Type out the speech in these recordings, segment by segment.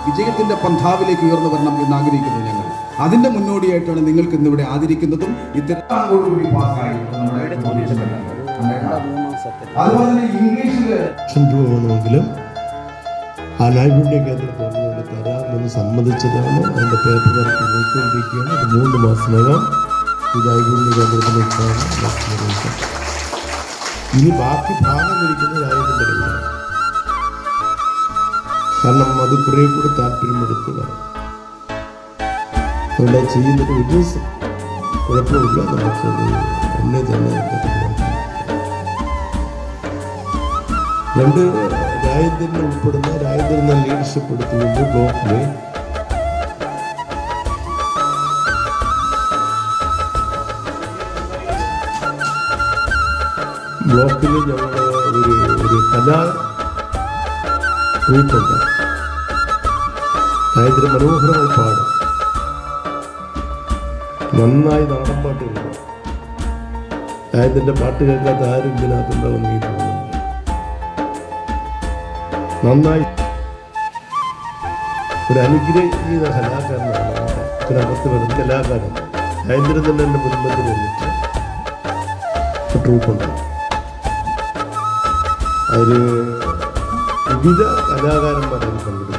വിജയത്തിന്റെ പന്ഥാവിലേക്ക് ഉയർന്നു വരണം എന്ന് ആഗ്രഹിക്കുന്നു ഞങ്ങൾ. അതിന്റെ മുന്നോടിയായിട്ടാണ് നിങ്ങൾക്ക് ഇന്നിവിടെ ആദരിക്കുന്നതും. പോകണമെങ്കിലും ആ നൈപുണ്യ കേന്ദ്രത്തിൽ തരാമെന്ന് സമ്മതിച്ചതാണ്. അതിൻ്റെ പേപ്പർ വർക്ക് നോക്കിക്കൊണ്ടിരിക്കുകയാണ്. അത് 3 മാസത്തിനകം ഈ നൈപുണ്യ കേന്ദ്രത്തിലേക്ക് ഇനി ബാക്കി ഭാഗം ഇരിക്കുന്ന രാജ്യത്തിൻ്റെ കയ്യിലാണ്. കാരണം അത് കുറേ കൂടെ താല്പര്യമെടുത്തതാണ്. അവിടെ ചെയ്യുന്നത് ഒരു കുഴപ്പമില്ല. നമുക്കത് എന്നെ തന്നെ 2 രാജ്യത്തിന് ഉൾപ്പെടുന്ന രാജ്യത്തിന് ലീഡർഷിപ്പ് എടുത്തുകൊണ്ട് ബ്ലോക്കിൽ ഞങ്ങൾ ഒരു കലാ ഗ്രൂപ്പുണ്ട്. രാജ്യത്തിന് മനോഹരമായി പാടും, നന്നായി നാടൻ പാട്ടുകളുണ്ട്. രാജ്യത്തിൻ്റെ പാട്ട് കേൾക്കാത്ത ആരും ഇതിനകത്തുണ്ടാവുമെന്ന് എനിക്ക് തോന്നുന്നു. നന്നായി ഒരു അനുഗ്രഹീത കലാകാരനാണ്. ഇതിനകത്ത് വരുന്ന കലാകാരൻ രാജ്യത്തിന് തന്നെ എൻ്റെ കുടുംബത്തിൽ വന്നിട്ട് ട്രൂപ്പുണ്ട്. അതിൽ വിവിധ കലാകാരന്മാരാണ് പങ്കെടുക്കുന്നത്.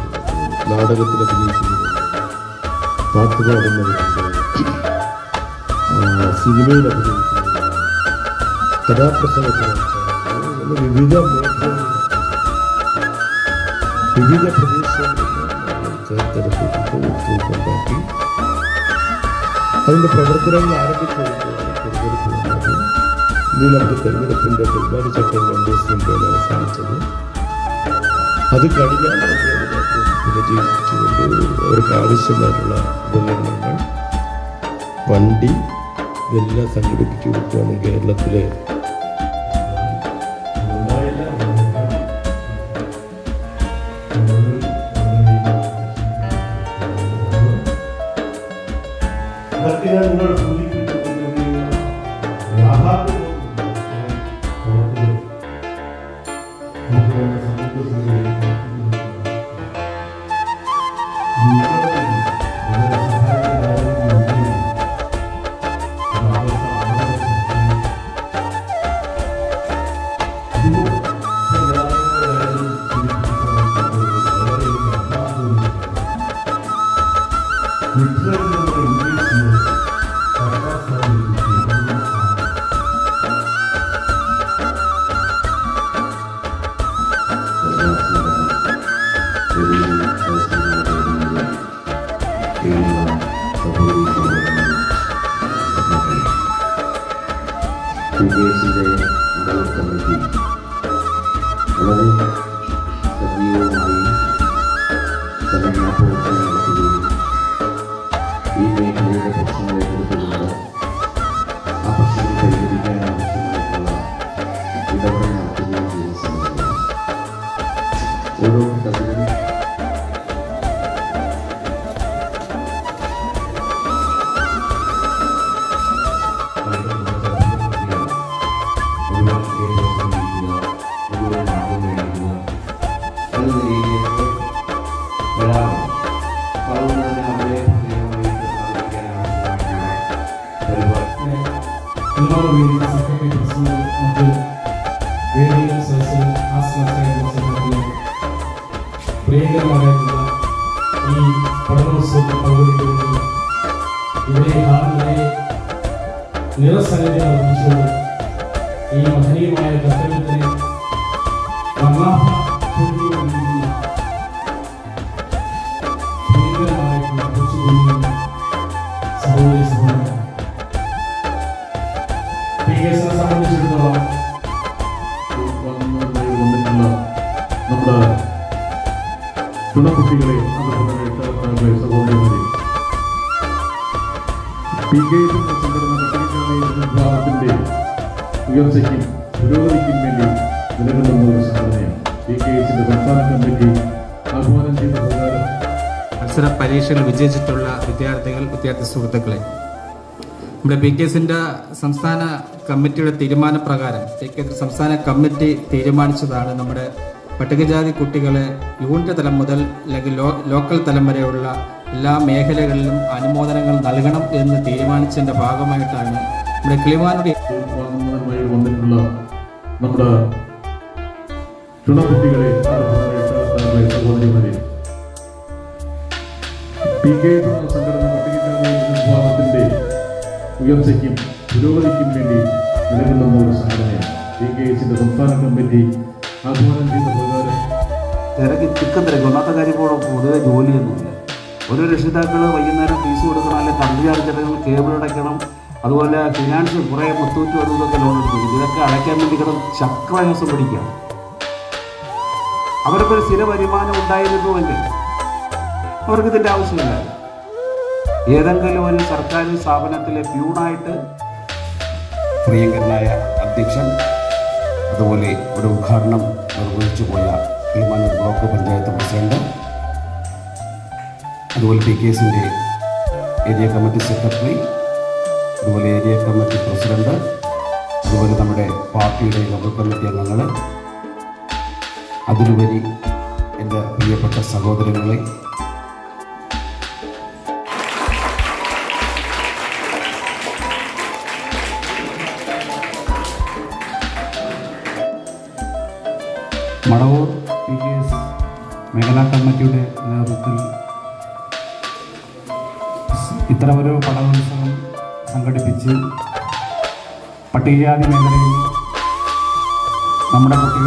നാടകത്തിൽ അഭിനയിക്കുന്നത്, പാട്ട് പാടുന്നവരുണ്ട്, സിനിമയിൽ അഭിനയിക്കുന്നത്, കഥാപ്രസംഗത്തിൽ വിവിധ മേഖലകളിൽ വിവിധ പ്രദേശങ്ങളിൽ ചേർത്തെടുത്തിട്ടുണ്ടാക്കി അതിൻ്റെ പ്രവർത്തനങ്ങൾ ആരംഭിച്ചുകൊണ്ടാണ് ഇതിൽ നമുക്ക് തെരഞ്ഞെടുപ്പിൻ്റെ പെരുമാറ്റച്ചട്ടം 2 ദിവസം മുമ്പാണ് അവസാനിച്ചത്. അത് കഴിഞ്ഞാൽ പുനരുജ്ജീവിപ്പിച്ചുകൊണ്ട് അവർക്ക് ആവശ്യമായിട്ടുള്ള ഉപകരണങ്ങൾ, വണ്ടി ഇതെല്ലാം സംഘടിപ്പിച്ചു കൊടുക്കുകയാണ്. കേരളത്തിലെ വിദേശിൻ്റെ കമ്മിറ്റി വളരെ സജീവമായി സംഘടനാപ്രവർത്തനം നടത്തുകയും ഈ മേഖലയുടെ പ്രശ്നങ്ങൾ ഏറ്റെടുത്തുകൊണ്ട് ആ പ്രശ്നങ്ങൾ പരിഹരിക്കാൻ ആവശ്യമായിട്ടുള്ള ഇടപെടൽ നടത്തുകയും ചെയ്യുന്ന സമയത്ത് ഓരോ ഘട്ടത്തിലും പ്രിയങ്കരമായിട്ടുള്ള ഈ പഠനോത്സവത്തിൽ പങ്കെടുക്കുന്നത് ഇവിടെ നിറസാന്നിധ്യം അർപ്പിച്ചുകൊണ്ട് ഈ മഹനീയമായ കർത്തവ്യത്തിന് പ്രിയങ്കരമായിട്ടുള്ള കൊച്ചുകുഞ്ഞുങ്ങൾ, സഹോദരി സഹോദരൻ, PKSനെ സംബന്ധിച്ചിടത്തോളം നമ്മുടെ ചുണക്കുട്ടികളെ, അതുപോലെ സഹോദരന്മാരെ, PKS സംഘടന വിഭാഗത്തിന്റെ ഉയർച്ചയ്ക്കും പുരോഗതിക്കും വേണ്ടി നിലകൊള്ളുന്ന ഒരു സംഘടനയാണ്. PKSന്റെ സംസ്ഥാന കമ്മിറ്റി ആഹ്വാനം ചെയ്ത പ്രകാരം മത്സര പരീക്ഷകൾ വിജയിച്ചിട്ടുള്ള വിദ്യാർത്ഥി സുഹൃത്തുക്കളെ, നമ്മുടെ PKSന്റെ സംസ്ഥാന കമ്മിറ്റിയുടെ തീരുമാനപ്രകാരം PKS സംസ്ഥാന കമ്മിറ്റി തീരുമാനിച്ചതാണ് നമ്മുടെ പട്ടികജാതി കുട്ടികളെ യൂണിറ്റ് തലം മുതൽ അല്ലെങ്കിൽ ലോക്കൽ തലം വരെയുള്ള എല്ലാ മേഖലകളിലും അനുമോദനങ്ങൾ നൽകണം എന്ന് തീരുമാനിച്ചതിൻ്റെ ഭാഗമായിട്ടാണ് നമ്മുടെ കിളിമാനൂർ വാങ്ങുന്നതുമായി വന്നിട്ടുള്ള നമ്മുടെ ചുണക്കുട്ടികളെ സഹോദരിമാരെ, PKS എന്ന സംഘടന പട്ടികജാതി വിഭാഗത്തിന്റെ ഉയർച്ചയ്ക്കും പുരോഗതിക്കും വേണ്ടി നിലകൊള്ളുന്ന ഒരു സംഘടനയാണ്. PKSന്റെ സംസ്ഥാന കമ്മിറ്റി ആഹ്വാനം ചെയ്ത പ്രകാരം തിരക്ക് ഒന്നാമത്തെ കാര്യം ഇപ്പോൾ പൊതുവെ ജോലിയൊന്നുമില്ല. ഓരോ രക്ഷിതാക്കൾ വൈകുന്നേരം ഫീസ് കൊടുക്കണം, അല്ലെങ്കിൽ കറണ്ട് ചാർജ് അടയ്ക്കണം, കേബിൾ അടയ്ക്കണം, അതുപോലെ ഫിനാൻസ് കുറേ മുത്തൂറ്റും അതും ഇതൊക്കെ ലോൺ എടുക്കും. ഇതൊക്കെ അടയ്ക്കാൻ വേണ്ടി ചക്രവാസം പിടിക്കുകയാണ്. അവർക്കൊരു സ്ഥിര വരുമാനം ഉണ്ടായിരുന്നുവെങ്കിൽ അവർക്ക് ഇതിൻ്റെ ആവശ്യമില്ല. ഏതെങ്കിലും ഒരു സർക്കാർ സ്ഥാപനത്തിലെ പ്യൂണായിട്ട് പ്രിയങ്കരനായ അധ്യക്ഷൻ, അതുപോലെ ഒരു ഉദ്ഘാടനം നിർവഹിച്ചു പോയ കിളിമാനൂർ ബ്ലോക്ക് പഞ്ചായത്ത് പ്രസിഡന്റ്, അതുപോലെ PKSന്റെ ഏരിയ കമ്മിറ്റി സെക്രട്ടറി, അതുപോലെ ഏരിയ കമ്മിറ്റി പ്രസിഡന്റ്, അതുപോലെ നമ്മുടെ പാർട്ടിയുടെ ലോക്കൽ കമ്മിറ്റി അംഗങ്ങൾ, അതിലുപരി എൻ്റെ പ്രിയപ്പെട്ട സഹോദരങ്ങളെ, മടവൂർ PKS മേഖലാ കമ്മിറ്റിയുടെ നേതൃത്വത്തിൽ ഇത്തരമൊരു പഠനോത്സവം സംഘടിപ്പിച്ച് പട്ടികജാതി മേഖലയിൽ നമ്മുടെ കുട്ടികൾ